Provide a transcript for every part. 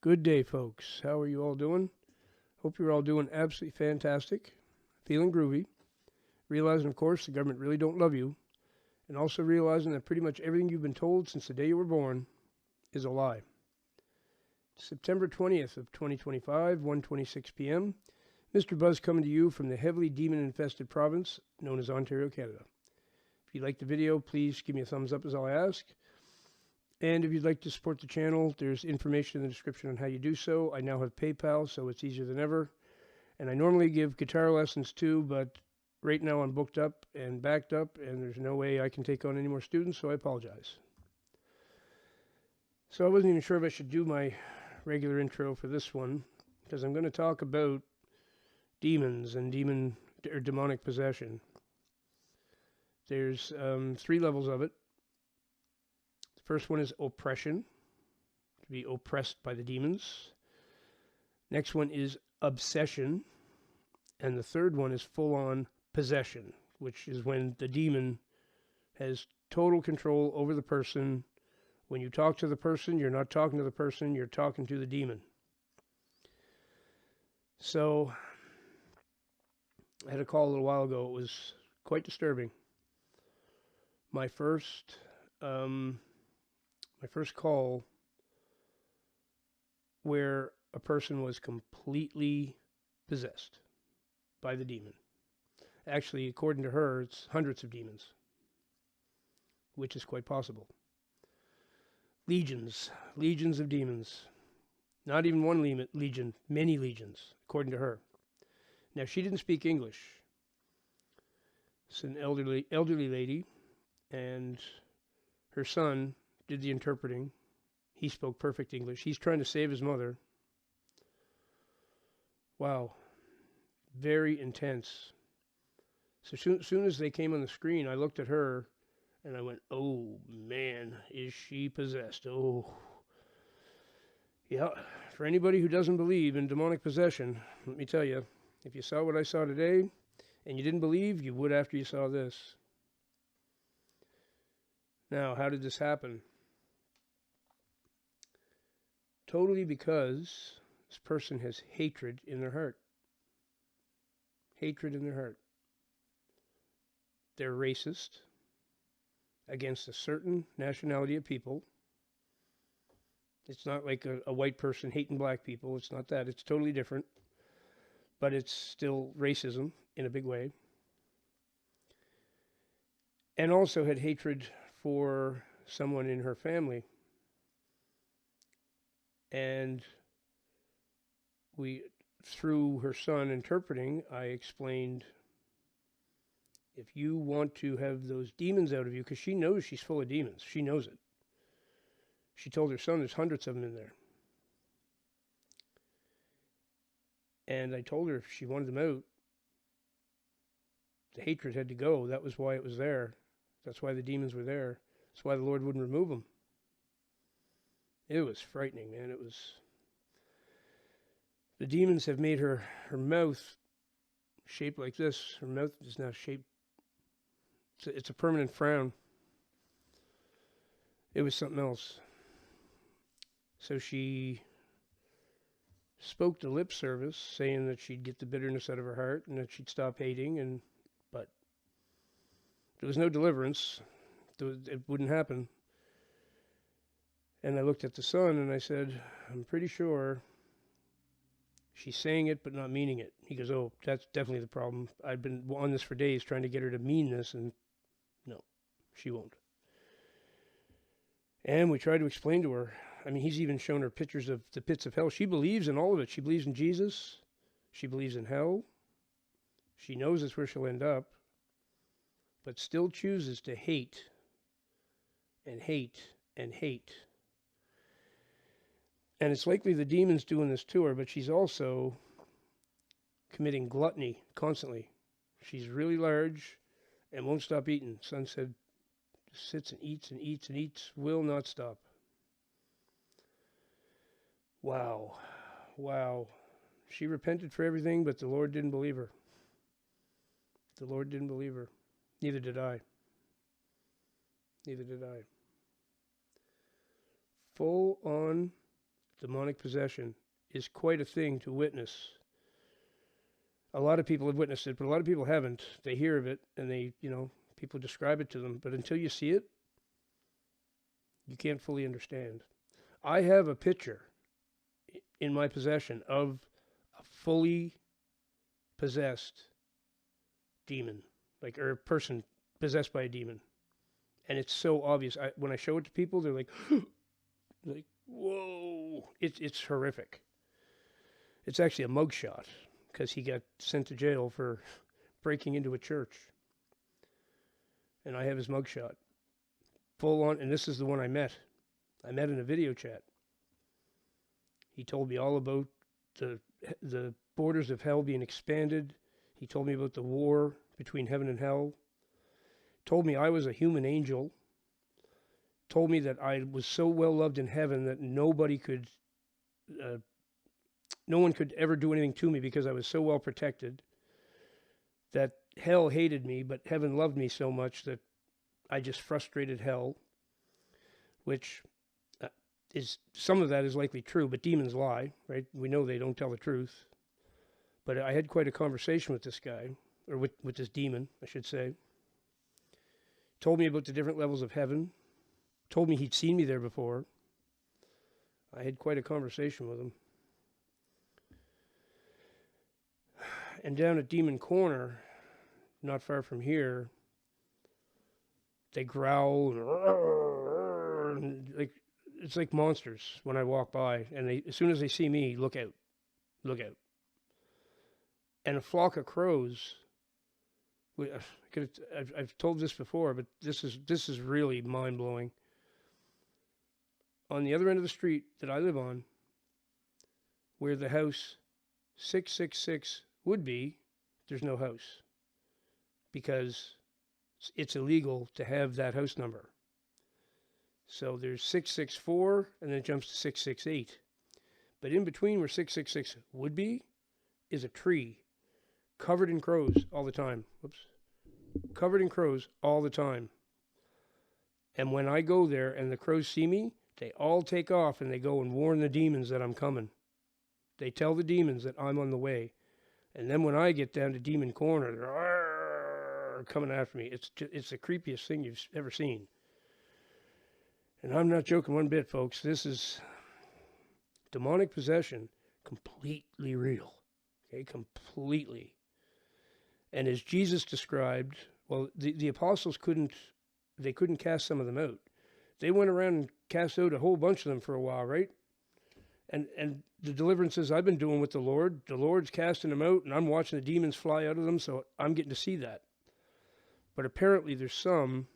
Good day, folks. How are you all doing? Hope you're all doing absolutely fantastic, feeling groovy, realizing, of course, the government really don't love you, and also realizing that pretty much everything you've been told since the day you were born is a lie. September 20th of 2025, 1:26 p.m. Mr. Buzz coming to you from the heavily demon-infested province known as Ontario, Canada. If you liked the video, please give me a thumbs up as all I ask. And if you'd like to support the channel, there's information in the description on how you do so. I now have PayPal, so it's easier than ever. And I normally give guitar lessons too, but right now I'm booked up and backed up, and there's no way I can take on any more students, so I apologize. So I wasn't even sure if I should do my regular intro for this one, because I'm going to talk about demons and demonic possession. There's 3 levels of it. First one is oppression, to be oppressed by the demons. Next one is obsession. And the third one is full-on possession, which is when the demon has total control over the person. When you talk to the person, you're not talking to the person, you're talking to the demon. So I had a call a little while ago. It was quite disturbing. My first call where a person was completely possessed by the demon. Actually, according to her, it's hundreds of demons, which is quite possible. Legions of demons. Not even one legion, many legions, according to her. Now, she didn't speak English. It's an elderly lady, and her son did the interpreting. He spoke perfect English. He's trying to save his mother. Wow. Very intense. So soon as they came on the screen, I looked at her and I went, oh man, is she possessed? Oh. Yeah, for anybody who doesn't believe in demonic possession, let me tell you, if you saw what I saw today and you didn't believe, you would after you saw this. Now, how did this happen? Totally because this person has hatred in their heart. Hatred in their heart. They're racist against a certain nationality of people. It's not like a white person hating black people. It's not that. It's totally different. But it's still racism in a big way. And also had hatred for someone in her family. And through her son interpreting, I explained, if you want to have those demons out of you, because she knows she's full of demons. She knows it. She told her son there's hundreds of them in there. And I told her if she wanted them out, the hatred had to go. That was why it was there. That's why the demons were there. That's why the Lord wouldn't remove them. It was frightening, man. It was... The demons have made her mouth shaped like this. Her mouth is now shaped... It's a permanent frown. It was something else. So she spoke the lip service, saying that she'd get the bitterness out of her heart and that she'd stop hating, but there was no deliverance. It wouldn't happen. And I looked at the son and I said, I'm pretty sure she's saying it but not meaning it. He goes, oh, that's definitely the problem. I've been on this for days trying to get her to mean this, and no, she won't. And we tried to explain to her. I mean, he's even shown her pictures of the pits of hell. She believes in all of it. She believes in Jesus. She believes in hell. She knows it's where she'll end up, but still chooses to hate and hate and hate. And it's likely the demon's doing this to her, but she's also committing gluttony constantly. She's really large and won't stop eating. Son said, sits and eats and eats and eats, will not stop. Wow. Wow. She repented for everything, but the Lord didn't believe her. The Lord didn't believe her. Neither did I. Neither did I. Full-on demonic possession, is quite a thing to witness. A lot of people have witnessed it, but a lot of people haven't. They hear of it, and people describe it to them. But until you see it, you can't fully understand. I have a picture in my possession of a fully possessed demon, or a person possessed by a demon. And it's so obvious. When I show it to people, they're like, like, whoa. It's horrific. It's actually a mugshot because he got sent to jail for breaking into a church. And I have his mugshot. Full on, and this is the one I met. I met in a video chat. He told me all about the borders of hell being expanded. He told me about the war between heaven and hell. Told me I was a human angel. Told me that I was so well loved in heaven that no one could ever do anything to me because I was so well protected. That hell hated me, but heaven loved me so much that I just frustrated hell, which some of that is likely true, but demons lie, right? We know they don't tell the truth. But I had quite a conversation with this guy, or with this demon, I should say. Told me about the different levels of heaven. Told me he'd seen me there before. I had quite a conversation with him. And down at Demon Corner, not far from here, they growl and it's like monsters when I walk by. And as soon as they see me, look out, look out. And a flock of crows. I've told this before, but this is really mind blowing. On the other end of the street that I live on, where the house 666 would be, there's no house because it's illegal to have that house number. So there's 664 and then it jumps to 668. But in between where 666 would be is a tree covered in crows all the time. Whoops. Covered in crows all the time. And when I go there and the crows see me, they all take off and they go and warn the demons that I'm coming. They tell the demons that I'm on the way. And then when I get down to Demon Corner, they're coming after me. It's the creepiest thing you've ever seen. And I'm not joking one bit, folks. This is demonic possession, completely real. Okay, completely. And as Jesus described, well, the apostles couldn't cast some of them out. They went around and cast out a whole bunch of them for a while, right? And the deliverances I've been doing with the Lord's casting them out, and I'm watching the demons fly out of them, so I'm getting to see that. But apparently there's some,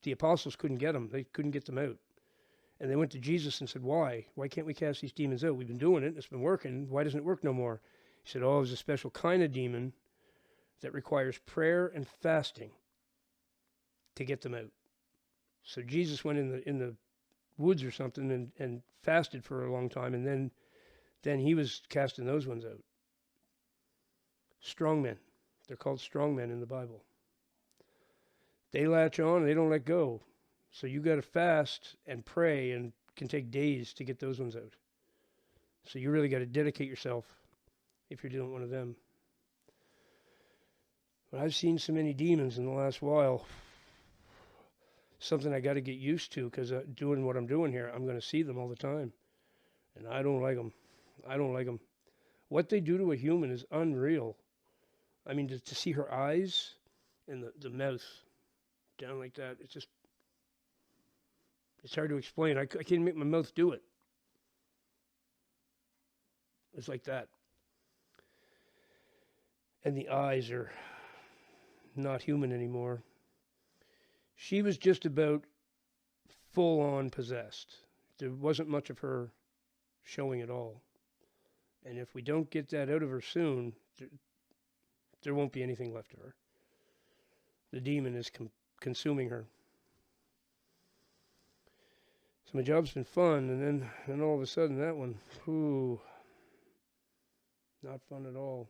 the apostles couldn't get them. They couldn't get them out. And they went to Jesus and said, why? Why can't we cast these demons out? We've been doing it. It's been working. Why doesn't it work no more? He said, there's a special kind of demon that requires prayer and fasting to get them out. So Jesus went in the woods or something and fasted for a long time, and then he was casting those ones out. Strong men. They're called strong men in the Bible. They latch on and they don't let go. So you got to fast and pray, and it can take days to get those ones out. So you really got to dedicate yourself if you're dealing with one of them. But I've seen so many demons in the last while. Something I got to get used to, because doing what I'm doing here, I'm going to see them all the time. And I don't like them. I don't like them. What they do to a human is unreal. I mean, to see her eyes and the mouth down like that, it's hard to explain. I can't make my mouth do it. It's like that. And the eyes are not human anymore. She was just about full-on possessed. There wasn't much of her showing at all. And if we don't get that out of her soon, there won't be anything left of her. The demon is consuming her. So my job's been fun, and then all of a sudden that one, not fun at all.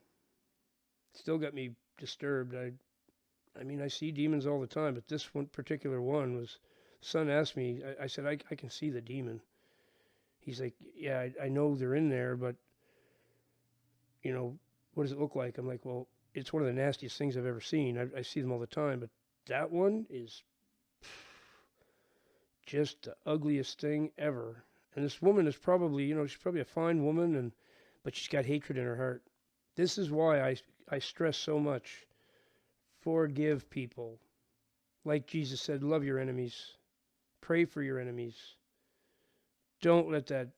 Still got me disturbed. I mean, I see demons all the time, but this one particular one was, son asked me, I said, I can see the demon. He's like, yeah, I know they're in there, but, you know, what does it look like? I'm like, well, it's one of the nastiest things I've ever seen. I see them all the time, but that one is just the ugliest thing ever. And this woman is probably, you know, she's probably a fine woman, but she's got hatred in her heart. This is why I stress so much. Forgive people. Like Jesus said, love your enemies. Pray for your enemies. Don't let that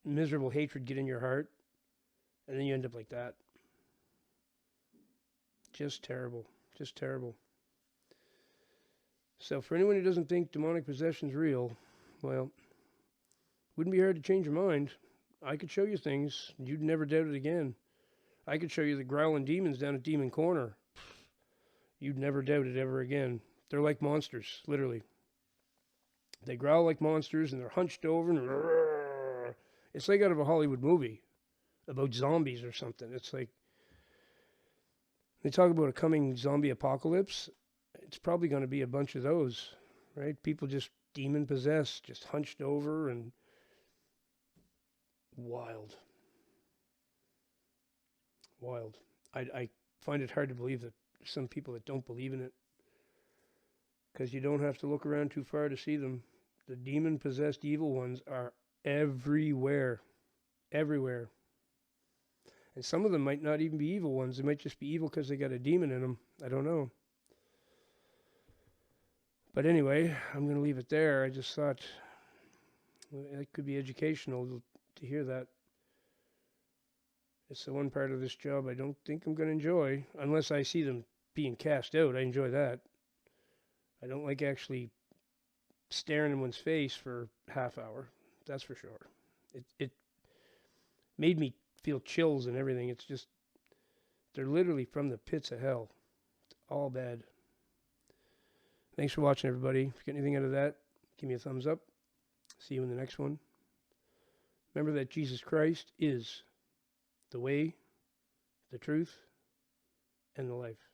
miserable hatred get in your heart, and then you end up like that. Just terrible. Just terrible. So for anyone who doesn't think demonic possession's real, well, wouldn't be hard to change your mind. I could show you things. You'd never doubt it again. I could show you the growling demons down at Demon Corner. You'd never doubt it ever again. They're like monsters, literally. They growl like monsters, and they're hunched over, and it's like out of a Hollywood movie about zombies or something. It's like, they talk about a coming zombie apocalypse. It's probably going to be a bunch of those, right? People just demon possessed, just hunched over and wild. Wild. I find it hard to believe that there's some people that don't believe in it, because you don't have to look around too far to see them. The demon-possessed evil ones are everywhere. Everywhere. And some of them might not even be evil ones. They might just be evil because they got a demon in them. I don't know. But anyway, I'm going to leave it there. I just thought it could be educational to hear that. It's the one part of this job I don't think I'm going to enjoy, unless I see them being cast out. I enjoy that. I don't like actually staring in one's face for half hour. That's for sure. It made me feel chills and everything. It's just, they're literally from the pits of hell. It's all bad. Thanks for watching, everybody. If you get anything out of that, give me a thumbs up. See you in the next one. Remember that Jesus Christ is the way, the truth, and the life.